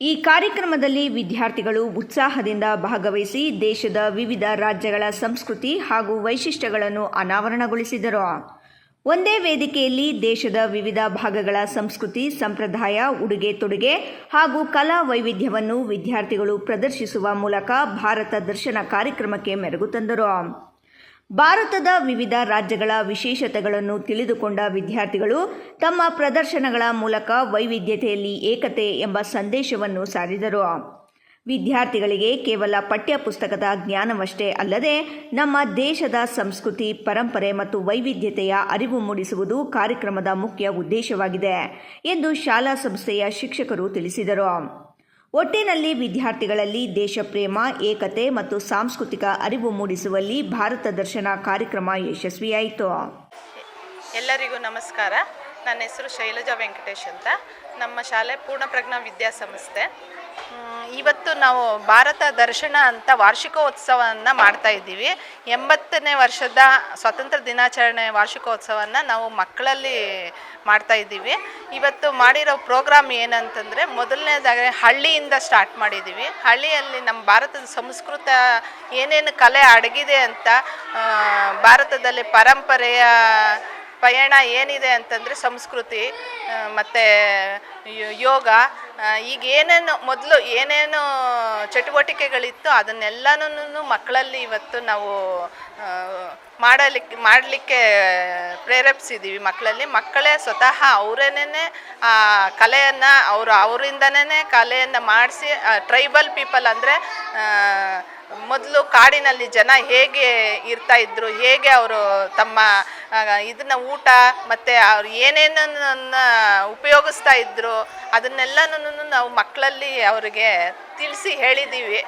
ಈ ಕಾರ್ಯಕ್ರಮದಲ್ಲಿ ವಿದ್ಯಾರ್ಥಿಗಳು ಉತ್ಸಾಹದಿಂದ ಭಾಗವಹಿಸಿ ದೇಶದ ವಿವಿಧ ರಾಜ್ಯಗಳ ಸಂಸ್ಕೃತಿ ಹಾಗೂ ವೈಶಿಷ್ಟ್ಯಗಳನ್ನು ಅನಾವರಣಗೊಳಿಸಿದರು. ಒಂದೇ ವೇದಿಕೆಯಲ್ಲಿ ದೇಶದ ವಿವಿಧ ಭಾಗಗಳ ಸಂಸ್ಕೃತಿ, ಸಂಪ್ರದಾಯ, ಉಡುಗೆ ತೊಡುಗೆ ಹಾಗೂ ಕಲಾ ವೈವಿಧ್ಯವನ್ನು ವಿದ್ಯಾರ್ಥಿಗಳು ಪ್ರದರ್ಶಿಸುವ ಮೂಲಕ ಭಾರತ ದರ್ಶನ ಕಾರ್ಯಕ್ರಮಕ್ಕೆ ಮೆರುಗು ತಂದರು. ಭಾರತದ ವಿವಿಧ ರಾಜ್ಯಗಳ ವಿಶೇಷತೆಗಳನ್ನು ತಿಳಿದುಕೊಂಡ ವಿದ್ಯಾರ್ಥಿಗಳು ತಮ್ಮ ಪ್ರದರ್ಶನಗಳ ಮೂಲಕ ವೈವಿಧ್ಯತೆಯಲ್ಲಿ ಏಕತೆ ಎಂಬ ಸಂದೇಶವನ್ನು ಸಾರಿದರು. ವಿದ್ಯಾರ್ಥಿಗಳಿಗೆ ಕೇವಲ ಪಠ್ಯಪುಸ್ತಕದ ಜ್ಞಾನವಷ್ಟೇ ಅಲ್ಲದೆ ನಮ್ಮ ದೇಶದ ಸಂಸ್ಕೃತಿ, ಪರಂಪರೆ ಮತ್ತು ವೈವಿಧ್ಯತೆಯ ಅರಿವು ಮೂಡಿಸುವುದು ಕಾರ್ಯಕ್ರಮದ ಮುಖ್ಯ ಉದ್ದೇಶವಾಗಿದೆ ಎಂದು ಶಾಲಾ ಸಂಸ್ಥೆಯ ಶಿಕ್ಷಕರು ತಿಳಿಸಿದರು. ಒಟ್ಟಿನಲ್ಲಿ ವಿದ್ಯಾರ್ಥಿಗಳಲ್ಲಿ ದೇಶಪ್ರೇಮ, ಏಕತೆ ಮತ್ತು ಸಾಂಸ್ಕೃತಿಕ ಅರಿವು ಮೂಡಿಸುವಲ್ಲಿ ಭಾರತ ದರ್ಶನ ಕಾರ್ಯಕ್ರಮ ಯಶಸ್ವಿಯಾಯಿತು. ಎಲ್ಲರಿಗೂ ನಮಸ್ಕಾರ. ನನ್ನ ಹೆಸರು ಶೈಲಜಾ ವೆಂಕಟೇಶ್ ಅಂತ. ನಮ್ಮ ಶಾಲೆ ಪೂರ್ಣಪ್ರಜ್ಞಾ ವಿದ್ಯಾಸಂಸ್ಥೆ. ಇವತ್ತು ನಾವು ಭಾರತ ದರ್ಶನ ಅಂತ ವಾರ್ಷಿಕೋತ್ಸವವನ್ನು ಮಾಡ್ತಾ ಇದ್ದೀವಿ. 80ನೇ ವರ್ಷದ ಸ್ವಾತಂತ್ರ್ಯ ದಿನಾಚರಣೆ ವಾರ್ಷಿಕೋತ್ಸವವನ್ನು ನಾವು ಮಕ್ಕಳಲ್ಲಿ ಮಾಡ್ತಾ ಇದ್ದೀವಿ. ಇವತ್ತು ಮಾಡಿರೋ ಪ್ರೋಗ್ರಾಮ್ ಏನಂತಂದರೆ, ಮೊದಲನೇದಾಗಿ ಹಳ್ಳಿಯಿಂದ ಸ್ಟಾರ್ಟ್ ಮಾಡಿದ್ದೀವಿ. ಹಳ್ಳಿಯಲ್ಲಿ ನಮ್ಮ ಭಾರತದ ಸಂಸ್ಕೃತ ಏನೇನು ಕಲೆ ಅಡಗಿದೆ ಅಂತ, ಭಾರತದಲ್ಲಿ ಪರಂಪರೆಯ ಪಯಣ ಏನಿದೆ ಅಂತಂದರೆ ಸಂಸ್ಕೃತಿ ಮತ್ತು ಯೋಗ, ಈಗ ಮೊದಲು ಏನೇನು ಚಟುವಟಿಕೆಗಳಿತ್ತು ಅದನ್ನೆಲ್ಲನೂ ಮಕ್ಕಳಲ್ಲಿ ಇವತ್ತು ನಾವು ಮಾಡಲಿಕ್ಕೆ ಪ್ರೇರೇಪಿಸಿದ್ದೀವಿ. ಮಕ್ಕಳೇ ಸ್ವತಃ ಅವರೇನೇ ಆ ಕಲೆಯನ್ನು ಅವರಿಂದನೇ ಕಲೆಯನ್ನು ಮಾಡಿಸಿ, ಟ್ರೈಬಲ್ ಪೀಪಲ್ ಅಂದರೆ ಮೊದಲು ಕಾಡಿನಲ್ಲಿ ಜನ ಹೇಗೆ ಇರ್ತಾಯಿದ್ರು, ಹೇಗೆ ಅವರು ತಮ್ಮ ಇದನ್ನು ಊಟ ಮತ್ತು ಅವ್ರು ಏನೇನನ್ನು ಉಪಯೋಗಿಸ್ತಾ ಇದ್ರು ಅದನ್ನೆಲ್ಲನೂ ನಾವು ಮಕ್ಕಳಲ್ಲಿ ಅವರಿಗೆ ತಿಳಿಸಿ ಹೇಳಿದ್ದೀವಿ.